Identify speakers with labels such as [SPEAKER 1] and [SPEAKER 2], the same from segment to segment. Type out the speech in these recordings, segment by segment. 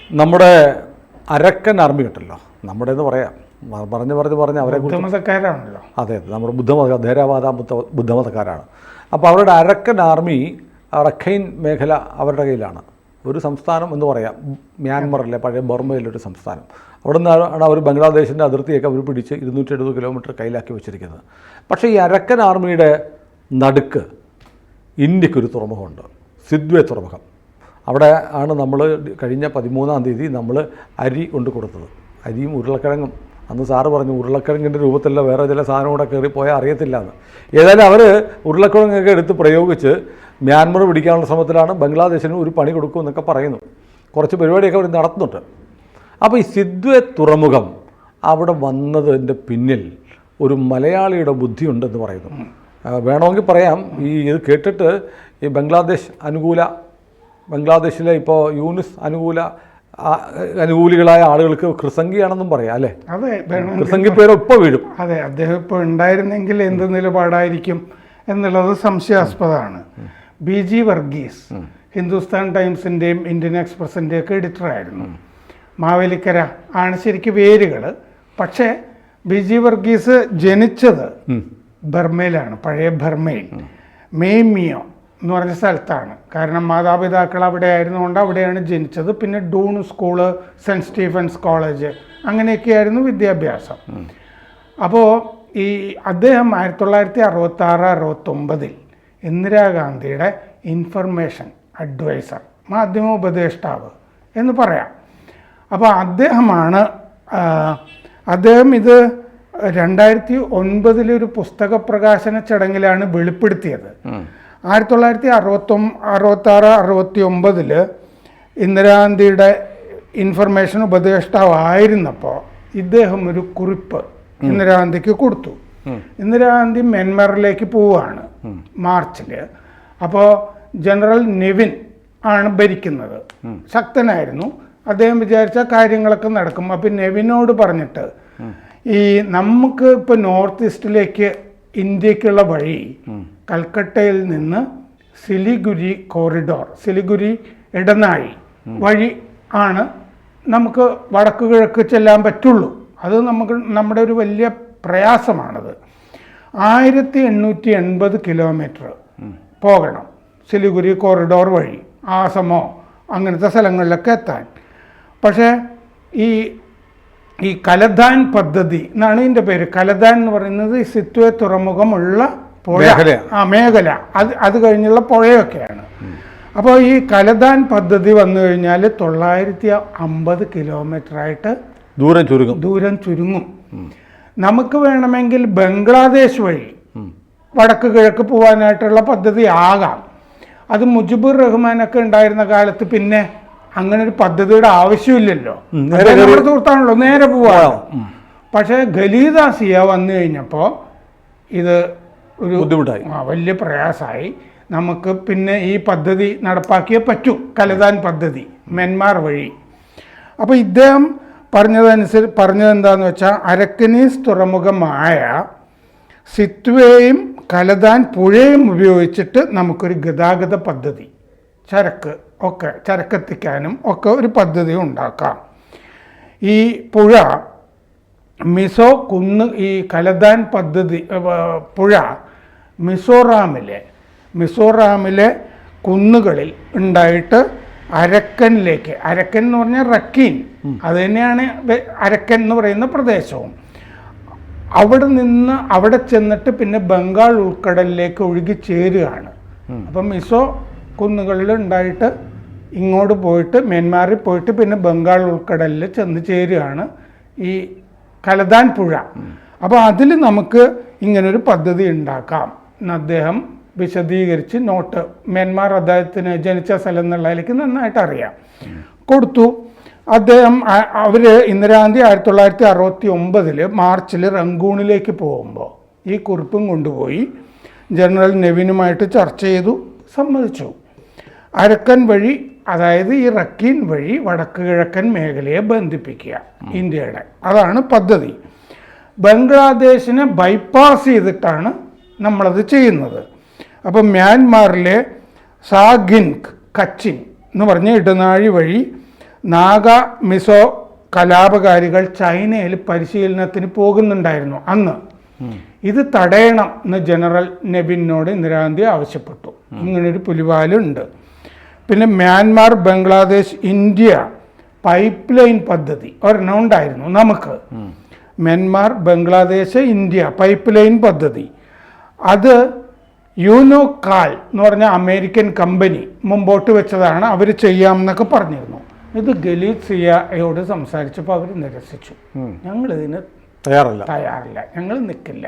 [SPEAKER 1] നമ്മുടെ അരക്കൻ ആർമി ഉണ്ടല്ലോ, നമ്മുടെ എന്ന് പറയാം, പറഞ്ഞ് അവരെ
[SPEAKER 2] ബുദ്ധമതക്കാരാണല്ലോ.
[SPEAKER 1] അതെ, നമ്മുടെ ധേരവാദ ബുദ്ധമതക്കാരാണ്. അപ്പോൾ അവരുടെ അരക്കൻ ആർമി റഖൈൻ മേഖല അവരുടെ കയ്യിലാണ്. ഒരു സംസ്ഥാനം എന്ന് പറയാം, മ്യാൻമറിലെ പഴയ ബർമയിലൊരു സംസ്ഥാനം. അവിടെ നിന്നാണ് അവർ ബംഗ്ലാദേശിൻ്റെ അതിർത്തിയൊക്കെ അവർ പിടിച്ച് 270 കിലോമീറ്റർ കയ്യിലാക്കി വെച്ചിരിക്കുന്നത്. പക്ഷേ ഈ അരക്കൻ ആർമിയുടെ നടുക്ക് ഇന്ത്യക്കൊരു തുറമുഖമുണ്ട്, സിദ്വേ തുറമുഖം. അവിടെ ആണ് നമ്മൾ കഴിഞ്ഞ 13-ാം തീയതി നമ്മൾ അരി കൊണ്ട് കൊടുത്തത്. അരിയും ഉരുളക്കിഴങ്ങും. അന്ന് സാറ് പറഞ്ഞു ഉരുളക്കിഴങ്ങിൻ്റെ രൂപത്തിലുള്ള വേറെ ചില സാധനം കൂടെ കയറിപ്പോയാൽ അറിയത്തില്ല എന്ന്. ഏതായാലും അവർ ഉരുളക്കിഴങ്ങൊക്കെ എടുത്ത് പ്രയോഗിച്ച് മ്യാൻമർ പിടിക്കാനുള്ള ശ്രമത്തിലാണ്. ബംഗ്ലാദേശിന് ഒരു പണി കൊടുക്കുമെന്നൊക്കെ പറയുന്നു. കുറച്ച് പരിപാടിയൊക്കെ അവർ നടത്തുന്നുണ്ട്. അപ്പോൾ ഈ സിദ്വേ തുറമുഖം അവിടെ വന്നതിൻ്റെ പിന്നിൽ ഒരു മലയാളിയുടെ ബുദ്ധിയുണ്ടെന്ന് പറയുന്നു. വേണമെങ്കിൽ പറയാം, ഇത് കേട്ടിട്ട് ഈ ബംഗ്ലാദേശിലെ ഇപ്പോൾ യൂനിസ് അനുകൂലികളായ ആളുകൾക്ക് കൃസംഗിയാണെന്നും പറയാം അല്ലേ?
[SPEAKER 2] അതെ,
[SPEAKER 1] കൃസംഗി പേര് ഇപ്പോൾ വീഴും.
[SPEAKER 2] അതെ, അദ്ദേഹം ഇപ്പോൾ ഉണ്ടായിരുന്നെങ്കിൽ എന്ത് നിലപാടായിരിക്കും എന്നുള്ളത് സംശയാസ്പദമാണ്. BG വർഗീസ് ഹിന്ദുസ്ഥാൻ ടൈംസിൻ്റെയും ഇന്ത്യൻ എക്സ്പ്രസിൻ്റെയും ഒക്കെ എഡിറ്ററായിരുന്നു. മാവേലിക്കര ആണ് ശരിക്കും വേരുകൾ. പക്ഷേ BG വർഗീസ് ജനിച്ചത് ബർമയിലാണ്, പഴയ ബർമയിൽ മേമിയോ എന്ന് പറഞ്ഞ സ്ഥലത്താണ്. കാരണം മാതാപിതാക്കൾ അവിടെ ആയിരുന്നുകൊണ്ട് അവിടെയാണ് ജനിച്ചത്. പിന്നെ Doon school, saint Stephen's college, അങ്ങനെയൊക്കെയായിരുന്നു വിദ്യാഭ്യാസം. അപ്പോൾ അദ്ദേഹം 1966-69 ഇന്ദിരാഗാന്ധിയുടെ ഇൻഫർമേഷൻ അഡ്വൈസർ, മാധ്യമ ഉപദേഷ്ടാവ് എന്ന് പറയാം. അപ്പോൾ അദ്ദേഹം ഇത് 2009 ഒരു പുസ്തക പ്രകാശന ചടങ്ങിലാണ് വെളിപ്പെടുത്തിയത്. 1966-69 ഇന്ദിരാഗാന്ധിയുടെ ഇൻഫർമേഷൻ ഉപദേഷ്ടാവായിരുന്നപ്പോൾ ഇദ്ദേഹം ഒരു കുറിപ്പ് ഇന്ദിരാഗാന്ധിക്ക് കൊടുത്തു. ഇന്ദിരാഗാന്ധി മ്യാൻമറിലേക്ക് പോവുകയാണ് മാർച്ചിൽ. അപ്പോൾ ജനറൽ നെവിൻ ആണ് ഭരിക്കുന്നത്, ശക്തനായിരുന്നു. അദ്ദേഹം വിചാരിച്ച കാര്യങ്ങളൊക്കെ നടക്കും. അപ്പം നെവിനോട് പറഞ്ഞിട്ട് നമുക്ക് ഇപ്പോൾ നോർത്ത് ഈസ്റ്റിലേക്ക് ഇന്ത്യക്കുള്ള വഴി കൽക്കട്ടയിൽ നിന്ന് സിലിഗുരി കോറിഡോർ, സിലിഗുരി ഇടനാഴി വഴി ആണ് നമുക്ക് വടക്ക് കിഴക്ക് ചെല്ലാൻ പറ്റുള്ളൂ. അത് നമ്മുടെ ഒരു വലിയ പ്രയാസമാണത്. 1880 കിലോമീറ്റർ പോകണം സിലിഗുരി കോറിഡോർ വഴി, ആസമോ അങ്ങനത്തെ സ്ഥലങ്ങളിലൊക്കെ എത്താൻ. പക്ഷേ ഈ കലദാൻ പദ്ധതി എന്നാണ് ഇതിൻ്റെ പേര്. കലദാൻ എന്ന് പറയുന്നത് ഈ സിത്വേ തുറമുഖമുള്ള പുഴ, മേഖല, അത് കഴിഞ്ഞുള്ള പുഴയൊക്കെയാണ്. അപ്പോൾ ഈ കലദാൻ പദ്ധതി വന്നു കഴിഞ്ഞാൽ 950 കിലോമീറ്ററായിട്ട് ദൂരം ചുരുങ്ങും. നമുക്ക് വേണമെങ്കിൽ ബംഗ്ലാദേശ് വഴി വടക്ക് കിഴക്ക് പോകാനായിട്ടുള്ള പദ്ധതി ആകാം. അത് മുജിബുർ റഹ്മാനൊക്കെ ഉണ്ടായിരുന്ന കാലത്ത് പിന്നെ അങ്ങനെ ഒരു പദ്ധതിയുടെ ആവശ്യമില്ലല്ലോ, നമ്മുടെ സുഹൃത്താണല്ലോ, നേരെ പോവാം. പക്ഷേ ഖലീദ സിയ വന്നു കഴിഞ്ഞപ്പോൾ ഇത് ഒരു ബുദ്ധിമുട്ടായി, വലിയ പ്രയാസമായി. നമുക്ക് പിന്നെ ഈ പദ്ധതി നടപ്പാക്കിയേ പറ്റൂ, കലദാൻ പദ്ധതി മ്യാൻമാർ വഴി. അപ്പോൾ ഇദ്ദേഹം പറഞ്ഞതെന്താന്ന് വെച്ചാൽ അരക്കനീസ് തുറമുഖമായ സിത്വേയും കലദാൻ പുഴയും ഉപയോഗിച്ചിട്ട് നമുക്കൊരു ഗതാഗത പദ്ധതി, ചരക്കെത്തിക്കാനും ഒക്കെ ഒരു പദ്ധതി ഉണ്ടാക്കാം. ഈ പുഴ ഈ കലദാൻ പദ്ധതി പുഴ മിസോറാമിലെ കുന്നുകളിൽ ഉണ്ടായിട്ട് അരക്കനിലേക്ക്, അരക്കൻ എന്ന് പറഞ്ഞാൽ റക്കീൻ, അത് തന്നെയാണ് അരക്കൻ എന്ന് പറയുന്ന പ്രദേശവും, അവിടെ ചെന്നിട്ട് പിന്നെ ബംഗാൾ ഉൾക്കടലിലേക്ക് ഒഴുകി ചേരുകയാണ്. അപ്പം മിസോ കുന്നുകളിൽ ഉണ്ടായിട്ട് ഇങ്ങോട്ട് പോയിട്ട് മ്യാൻമാറിൽ പോയിട്ട് പിന്നെ ബംഗാൾ ഉൾക്കടലിൽ ചെന്ന് ചേരുകയാണ് ഈ കലദാൻ പുഴ. അപ്പോൾ അതിൽ നമുക്ക് ഇങ്ങനൊരു പദ്ധതി ഉണ്ടാക്കാം എന്ന് അദ്ദേഹം വിശദീകരിച്ച് നോട്ട്, മ്യാൻമാർ അദ്ദേഹത്തിന് ജനിച്ച സ്ഥലം എന്നുള്ളതിലേക്ക് നന്നായിട്ട് അറിയാം, കൊടുത്തു. ഇന്ദിരാഗാന്ധി 1969 മാർച്ചിൽ റങ്കൂണിലേക്ക് പോകുമ്പോൾ ഈ കുറിപ്പും കൊണ്ടുപോയി ജനറൽ നെവിനുമായിട്ട് ചർച്ച ചെയ്തു, സമ്മതിച്ചു. അരക്കൻ വഴി, അതായത് ഈ റക്കീൻ വഴി വടക്ക് കിഴക്കൻ മേഖലയെ ബന്ധിപ്പിക്കുക ഇന്ത്യയുടെ, അതാണ് പദ്ധതി. ബംഗ്ലാദേശിനെ ബൈപ്പാസ് ചെയ്തിട്ടാണ് നമ്മളത് ചെയ്യുന്നത്. അപ്പം മ്യാൻമാറിലെ സാഗിൻക് കച്ചിൻ എന്ന് പറഞ്ഞ ഇടനാഴി വഴി നാഗ മിസോ കലാപകാരികൾ ചൈനയിൽ പരിശീലനത്തിന് പോകുന്നുണ്ടായിരുന്നു അന്ന്. ഇത് തടയണം എന്ന് ജനറൽ നെബിനോട് ഇന്ദിരാഗാന്ധി ആവശ്യപ്പെട്ടു. ഇങ്ങനൊരു പുലിവാലുണ്ട്. പിന്നെ Myanmar, Bangladesh, India pipe line പദ്ധതി ഒരെണ്ണം ഉണ്ടായിരുന്നു നമുക്ക്. Myanmar, Bangladesh, India pipe line പദ്ധതി. അത് യൂനോകാൽ എന്ന് പറഞ്ഞ അമേരിക്കൻ കമ്പനി മുമ്പോട്ട് വെച്ചതാണ്. അവർ ചെയ്യാമെന്നൊക്കെ പറഞ്ഞിരുന്നു. ഇത് ഗലീത് സിയയോട് സംസാരിച്ചപ്പോൾ അവർ നിരസിച്ചു. ഞങ്ങളിതിന് തയ്യാറില്ല, ഞങ്ങൾ നിൽക്കില്ല,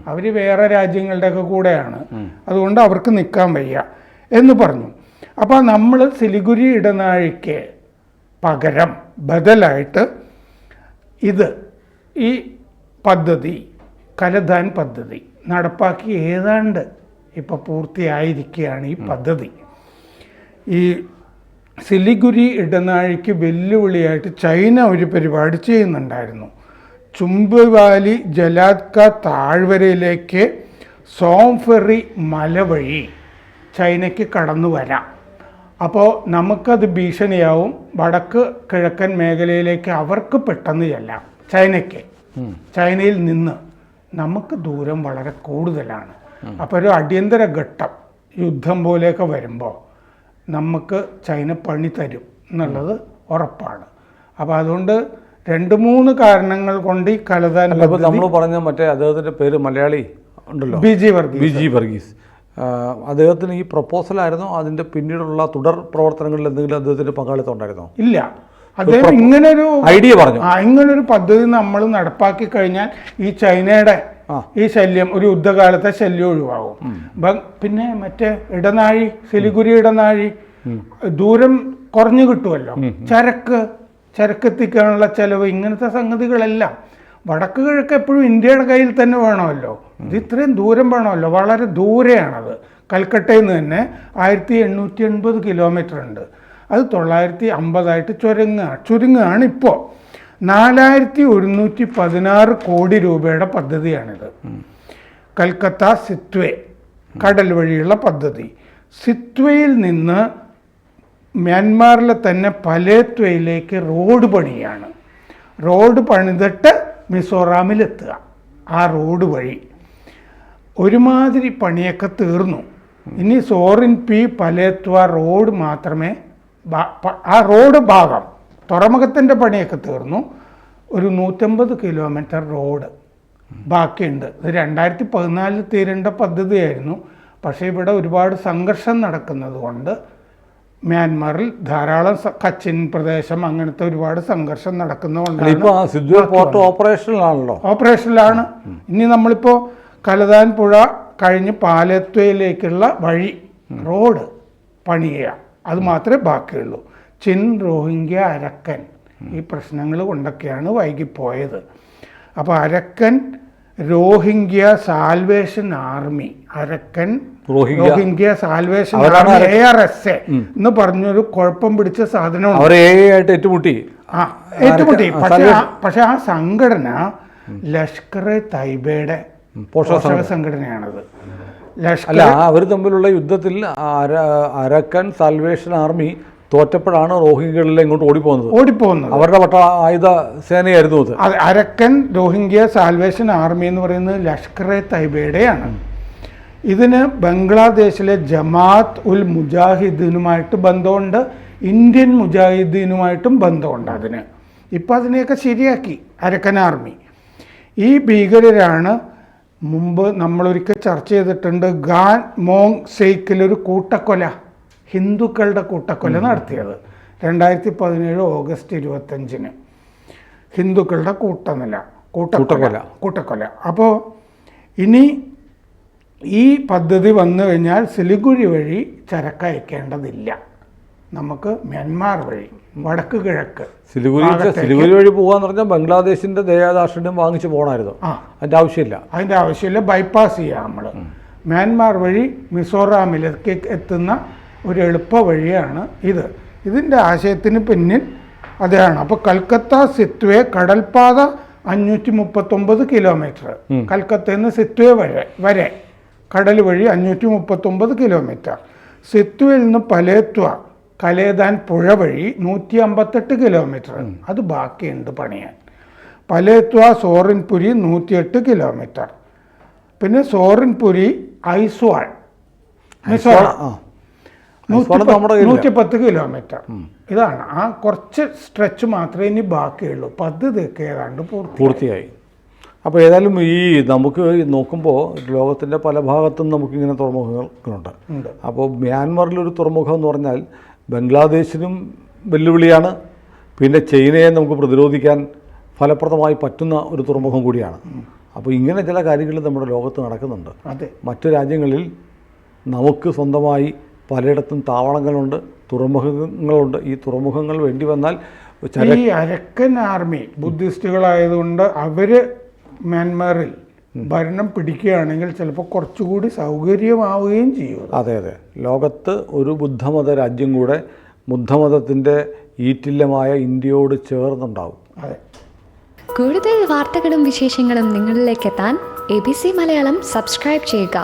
[SPEAKER 2] അവർ വേറെ രാജ്യങ്ങളുടെയൊക്കെ കൂടെയാണ്, അതുകൊണ്ട് അവർക്ക് നിൽക്കാൻ വയ്യ എന്ന് പറഞ്ഞു. അപ്പോൾ നമ്മൾ സിലിഗുരി ഇടനാഴിക്ക് പകരം ബദലായിട്ട് ഈ പദ്ധതി, കലധാൻ പദ്ധതി നടപ്പാക്കി ഏതാണ്ട് ഇപ്പോൾ പൂർത്തിയായിരിക്കുകയാണ് ഈ പദ്ധതി. ഈ സിലിഗുരി ഇടനാഴിക്ക് വെല്ലുവിളിയായിട്ട് ചൈന ഒരു പരിപാടി ചെയ്യുന്നുണ്ടായിരുന്നു. ചുംബുവാലി ജലാത്ക താഴ്വരയിലേക്ക് സോംഫെറി മല വഴി ചൈനയ്ക്ക് കടന്നു വരാം. അപ്പോൾ നമുക്കത് ഭീഷണിയാവും. വടക്ക് കിഴക്കൻ മേഖലയിലേക്ക് അവർക്ക് പെട്ടെന്ന് ചെല്ലാം. ചൈനയിൽ നിന്ന് നമുക്ക് ദൂരം വളരെ കൂടുതലാണ്. അപ്പോൾ ഒരു അടിയന്തര ഘട്ടം യുദ്ധം പോലെയൊക്കെ വരുമ്പോൾ നമുക്ക് ചൈന പണി തരും എന്നുള്ളത് ഉറപ്പാണ്. അപ്പോൾ അതുകൊണ്ട് 2-3 കാരണങ്ങൾ കൊണ്ട് ഈ കലധാൻ
[SPEAKER 1] നമ്മൾ പറഞ്ഞ മറ്റേ അദ്ദേഹത്തിൻ്റെ പേര് മലയാളി ഉണ്ടല്ലോ, ബി ജി വർഗീസ്, അദ്ദേഹത്തിന് ഈ പ്രപ്പോസലായിരുന്നോ അതിൻ്റെ പിന്നീടുള്ള തുടർ പ്രവർത്തനങ്ങളിൽ എന്തെങ്കിലും അദ്ദേഹത്തിൻ്റെ പങ്കാളിത്തം ഉണ്ടായിരുന്നോ?
[SPEAKER 2] ഇല്ല. അദ്ദേഹം ഇങ്ങനൊരു
[SPEAKER 1] ഐഡിയ പറഞ്ഞു,
[SPEAKER 2] ഇങ്ങനൊരു പദ്ധതി നമ്മൾ നടപ്പാക്കി കഴിഞ്ഞാൽ ഈ ചൈനയുടെ ഈ ശല്യം, ഒരു യുദ്ധകാലത്തെ ശല്യം ഒഴിവാകും. പിന്നെ മറ്റേ ഇടനാഴി, സിലിഗുരി ഇടനാഴി ദൂരം കുറഞ്ഞു കിട്ടുമല്ലോ, ചരക്കെത്തിക്കാനുള്ള ചെലവ്, ഇങ്ങനത്തെ സംഗതികളെല്ലാം. വടക്ക് കിഴക്ക് എപ്പോഴും ഇന്ത്യയുടെ കയ്യിൽ തന്നെ വേണമല്ലോ. ഇത് ഇത്രയും ദൂരം വേണമല്ലോ, വളരെ ദൂരെയാണത്. കൽക്കട്ടയിൽ നിന്ന് തന്നെ 1880 കിലോമീറ്റർ ഉണ്ട്. അത് 950 ചുരുങ്ങുകയാണ് ഇപ്പോൾ. 4116 കോടി രൂപയുടെ പദ്ധതിയാണിത്. കൽക്കത്ത സിത്വേ കടൽ വഴിയുള്ള പദ്ധതി. സിത്വയിൽ നിന്ന് മ്യാൻമാറിലെ തന്നെ പലേത്വയിലേക്ക് റോഡ് പണിയാണ്. റോഡ് പണിതിട്ട് മിസോറാമിലെത്തുക ആ റോഡ് വഴി. ഒരുമാതിരി പണിയൊക്കെ തീർന്നു. ഇനി സോറിൻ പി പലേത്വ റോഡ് മാത്രമേ, ആ റോഡ് ഭാഗം, തുറമുഖത്തിൻ്റെ പണിയൊക്കെ തീർന്നു. ഒരു 150 കിലോമീറ്റർ റോഡ് ബാക്കിയുണ്ട്. ഇത് 2014 തീരേണ്ട പദ്ധതിയായിരുന്നു. പക്ഷേ ഇവിടെ ഒരുപാട് സംഘർഷം നടക്കുന്നത് കൊണ്ട് മ്യാൻമാറിൽ ധാരാളം കച്ചിൻ പ്രദേശം, അങ്ങനത്തെ ഒരുപാട് സംഘർഷം നടക്കുന്നതുകൊണ്ടാണ് ഓപ്പറേഷനിലാണ്. ഇനി നമ്മളിപ്പോൾ കലധാൻ പുഴ കഴിഞ്ഞ് പാലത്വയിലേക്കുള്ള വഴി റോഡ് പണിയുക, അത് മാത്രമേ ബാക്കിയുള്ളൂ. ചിൻ, റോഹിംഗ്യ, അരക്കൻ ഈ പ്രശ്നങ്ങൾ കൊണ്ടൊക്കെയാണ് വൈകിപ്പോയത്. അപ്പോൾ Arakan Rohingya salvation army, Arakan Rohingya salvation army, ARSA എന്ന് പറഞ്ഞൊരു കുഴപ്പം പിടിച്ച സാധനമാണ്. ഏറ്റുമുട്ടി. പക്ഷെ ആ സംഘടന ലഷ്കർ-എ തൈബയുടെ പോഷക സംഘടനയാണത്.
[SPEAKER 1] അവർ തമ്മിലുള്ള യുദ്ധത്തിൽ അരക്കൻ സാൽവേഷൻ ആർമി തോറ്റപ്പോഴാണ് റോഹിംഗ്യകളിലെ ഇങ്ങോട്ട് ഓടിപ്പോകുന്നത്. അവരുടെ ആയുധ സേനയായിരുന്നു അത്.
[SPEAKER 2] അരക്കൻ റോഹിംഗ്യ സാൽവേഷൻ ആർമി എന്ന് പറയുന്നത് ലഷ്കർ-എ തൈബയുടെയാണ്. ഇതിന് ബംഗ്ലാദേശിലെ ജമാഅത്ത് ഉൽ മുജാഹിദ്ദീനുമായിട്ട് ബന്ധമുണ്ട്, ഇന്ത്യൻ മുജാഹിദ്ദീനുമായിട്ടും ബന്ധമുണ്ട്. ഇപ്പം അതിനെയൊക്കെ ശരിയാക്കി അരക്കൻ ആർമി. ഈ ഭീകരരാണ് മുമ്പ് നമ്മളൊരിക്കൽ ചർച്ച ചെയ്തിട്ടുണ്ട്, ഗാൻ മോങ് സെയ്ക്കിലൊരു കൂട്ടക്കൊല, ഹിന്ദുക്കളുടെ കൂട്ടക്കൊല നടത്തിയത് 2017 ഓഗസ്റ്റ് 25 ഹിന്ദുക്കളുടെ കൂട്ടക്കൊല. അപ്പോൾ ഇനി ഈ പദ്ധതി വന്നു കഴിഞ്ഞാൽ സിലിഗുരി വഴി ചരക്കയക്കേണ്ടതില്ല, നമുക്ക് മ്യാൻമാർ വഴി വടക്ക് കിഴക്ക്
[SPEAKER 1] സിലിഗുരി വഴി പോകാന്ന് പറഞ്ഞാൽ ബംഗ്ലാദേശിന്റെ ദയാദാക്ഷിണ്യം വാങ്ങിച്ചു പോകണമായിരുന്നു. അതിന്റെ ആവശ്യമില്ല,
[SPEAKER 2] ബൈപ്പാസ് ചെയ്യാം നമ്മൾ. മ്യാൻമാർ വഴി മിസോറാമിലേക്ക് എത്തുന്ന ഒരു എളുപ്പ വഴിയാണ് ഇത്. ഇതിൻ്റെ ആശയത്തിന് പിന്നിൽ അതാണ്. അപ്പോൾ കൽക്കത്ത സിത്വേ കടൽപാത 539 കിലോമീറ്റർ, കൽക്കത്തയിൽ നിന്ന് സിത്വേ വരെ കടൽ വഴി 539 കിലോമീറ്റർ. സിത്വയിൽ നിന്ന് പലേത്വ കലേതാൻ പുഴ വഴി 158 കിലോമീറ്റർ, അത് ബാക്കിയുണ്ട് പണിയാൻ. പലേത്വ സോറിൻപുരി 108 കിലോമീറ്റർ. പിന്നെ സോറിൻപുരി ഐസ്വാൾ മിസോറാം 110 കിലോമീറ്റർ. ഇതാണ് ആ കുറച്ച് സ്ട്രെച്ച് മാത്രമേ ഇനി ബാക്കിയുള്ളൂ. പദ്ധതിയൊക്കെ ഏതാണ്ട്
[SPEAKER 1] പൂർത്തിയായി. അപ്പോൾ ഏതായാലും ഈ നമുക്ക് നോക്കുമ്പോൾ ലോകത്തിൻ്റെ പല ഭാഗത്തും നമുക്കിങ്ങനെ തുറമുഖങ്ങളുണ്ട്. അപ്പോൾ മ്യാൻമറിലൊരു തുറമുഖം എന്ന് പറഞ്ഞാൽ ബംഗ്ലാദേശിനും വെല്ലുവിളിയാണ്, പിന്നെ ചൈനയെ നമുക്ക് പ്രതിരോധിക്കാൻ ഫലപ്രദമായി പറ്റുന്ന ഒരു തുറമുഖം കൂടിയാണ്. അപ്പോൾ ഇങ്ങനെ ചില കാര്യങ്ങൾ നമ്മുടെ ലോകത്ത് നടക്കുന്നുണ്ട്. മറ്റു രാജ്യങ്ങളിൽ നമുക്ക് സ്വന്തമായി പലയിടത്തും താവളങ്ങളുണ്ട്, തുറമുഖങ്ങളുണ്ട്. ഈ തുറമുഖങ്ങൾ വേണ്ടി വന്നാൽ
[SPEAKER 2] ഈ അരക്കൻ ആർമി ബുദ്ധിസ്റ്റുകളായതുകൊണ്ട് അവർ മ്യാൻമാറിൽ ഭരണം പിടിക്കുകയാണെങ്കിൽ ചിലപ്പോൾ കുറച്ചുകൂടി സൗകര്യമാവുകയും ചെയ്യും.
[SPEAKER 1] അതെ അതെ, ലോകത്ത് ഒരു ബുദ്ധമത രാജ്യം കൂടെ ബുദ്ധമതത്തിൻ്റെ ഈറ്റില്ലമായ ഇന്ത്യയോട് ചേർന്നുണ്ടാവും.
[SPEAKER 2] അതെ.
[SPEAKER 3] കൂടുതൽ വാർത്തകളും വിശേഷങ്ങളും നിങ്ങളിലേക്ക് എത്താൻ ABC മലയാളം സബ്സ്ക്രൈബ് ചെയ്യുക,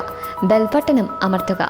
[SPEAKER 3] ബെൽബട്ടനും അമർത്തുക.